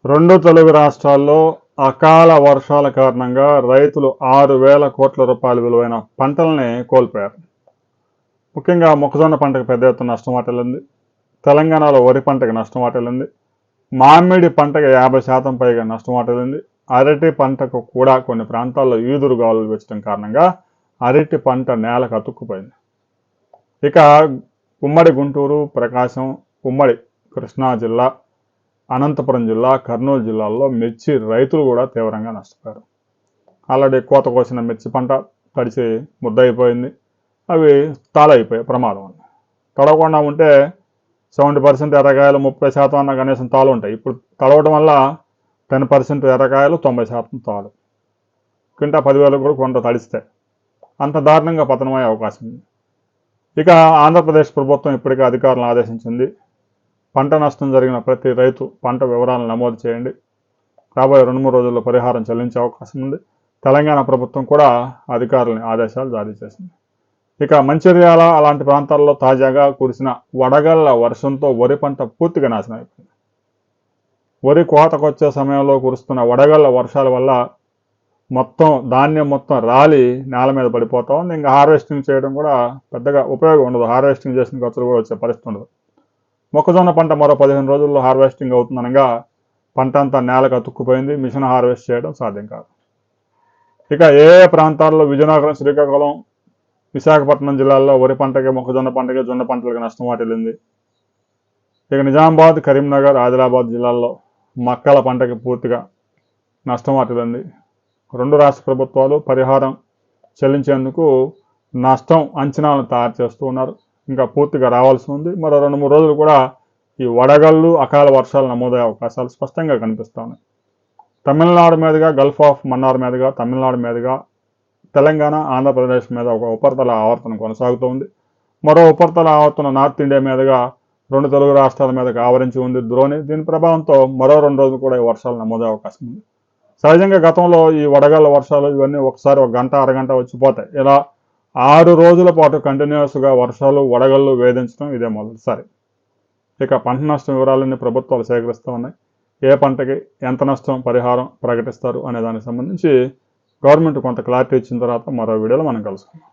రెండు తెలుగు రాష్ట్రాల్లో అకాల వర్షాల కారణంగా రైతులు 6,000 కోట్ల రూపాయల విలువైన పంటల్ని కోల్పోయారు. ముఖ్యంగా మొక్కజొన్న పంటకు పెద్ద ఎత్తున నష్టం వాటిల్లింది. తెలంగాణలో వరి పంటకు నష్టం వాటిల్లింది. మామిడి పంటకు 50% పైగా నష్టం వాటిల్లింది. అరటి పంటకు కూడా కొన్ని ప్రాంతాల్లో ఈదురు గాలులు వీచడం కారణంగా అరటి పంట నేలకు అతుక్కుపోయింది. ఇక ఉమ్మడి గుంటూరు, ప్రకాశం, ఉమ్మడి కృష్ణా జిల్లా, అనంతపురం జిల్లా, కర్నూలు జిల్లాల్లో మిర్చి రైతులు కూడా తీవ్రంగా నష్టపోయారు. ఆల్రెడీ కోత కోసిన మిర్చి పంట తడిసి ముద్దయిపోయింది. అవి తాళైపోయాయి. ప్రమాదం ఉంది. తడవకుండా ఉంటే 70% ఎర్రకాయలు, 30% అన్న కనీసం తాలు ఉంటాయి. ఇప్పుడు తడవడం వల్ల 10% ఎర్రకాయలు, 90% తాలు. కింటా 10,000 కూడా కొంత తడిస్తే అంత దారుణంగా పతనమయ్యే అవకాశం ఉంది. ఇక ఆంధ్రప్రదేశ్ ప్రభుత్వం ఇప్పటికే అధికారులను ఆదేశించింది. పంట నష్టం జరిగిన ప్రతి రైతు పంట వివరాలను నమోదు చేయండి. రాబోయే 2-3 రోజుల్లో పరిహారం చెల్లించే అవకాశం ఉంది. తెలంగాణ ప్రభుత్వం కూడా అధికారులని ఆదేశాలు జారీ చేసింది. ఇక మంచిర్యాల అలాంటి ప్రాంతాల్లో తాజాగా కురిసిన వడగళ్ల వర్షంతో వరి పంట పూర్తిగా నాశనం అయిపోయింది. వరి కోతకొచ్చే సమయంలో కురుస్తున్న వడగళ్ల వర్షాల వల్ల ధాన్యం మొత్తం రాలి నేల మీద పడిపోతా ఉంది. ఇంకా హార్వెస్టింగ్ చేయడం కూడా పెద్దగా ఉపయోగం ఉండదు. హార్వెస్టింగ్ చేసిన ఖర్చులు కూడా వచ్చే పరిస్థితి ఉండదు. మొక్కజొన్న పంట మరో 15 రోజుల్లో హార్వెస్టింగ్ అవుతుందనగా పంట అంతా నేలకు అతుక్కుపోయింది. మిషన్ హార్వెస్ట్ చేయడం సాధ్యం కాదు. ఇక ఏ ప్రాంతాల్లో విజయనగరం, శ్రీకాకుళం, విశాఖపట్నం జిల్లాల్లో వరి పంటకి, మొక్కజొన్న పంటకి, జొన్న పంటలకు నష్టం వాటిల్లింది. ఇక నిజామాబాద్, కరీంనగర్, ఆదిలాబాద్ జిల్లాల్లో మక్కల పంటకి పూర్తిగా నష్టం వాటిల్లింది. 2 రాష్ట్ర ప్రభుత్వాలు పరిహారం చెల్లించేందుకు నష్టం అంచనాలను తయారు చేస్తూ ఉన్నారు. ఇంకా పూర్తిగా రావాల్సి ఉంది. మరో 2-3 రోజులు కూడా ఈ వడగళ్ళు, అకాల వర్షాలు నమోదయ్యే అవకాశాలు స్పష్టంగా కనిపిస్తూ ఉన్నాయి. తమిళనాడు మీదుగా, గల్ఫ్ ఆఫ్ మన్నార్ మీదుగా, తమిళనాడు మీదుగా తెలంగాణ, ఆంధ్రప్రదేశ్ మీద ఒక ఉపరితల ఆవర్తనం కొనసాగుతూ ఉంది. మరో ఉపరితల ఆవర్తనం నార్త్ ఇండియా మీదుగా 2 తెలుగు రాష్ట్రాల మీదకి ఆవరించి ఉంది ద్రోణి. దీని ప్రభావంతో మరో 2 రోజులు కూడా ఈ వర్షాలు నమోదయ్యే అవకాశం ఉంది. సహజంగా గతంలో ఈ వడగళ్ళ వర్షాలు ఇవన్నీ ఒకసారి 1 గంట, అరగంట వచ్చిపోతాయి. ఇలా 6 రోజుల పాటు కంటిన్యూస్గా వర్షాలు, వడగళ్ళు వేధించడం ఇదే మొదటిసారి. ఇక పంట నష్టం వివరాలన్నీ ప్రభుత్వాలు సేకరిస్తూ ఉన్నాయి. ఏ పంటకి ఎంత నష్టం పరిహారం ప్రకటిస్తారు అనే దానికి సంబంధించి గవర్నమెంట్ కొంత క్లారిటీ ఇచ్చిన తర్వాత మరో వీడియోలో మనం కలుసుకుందాం.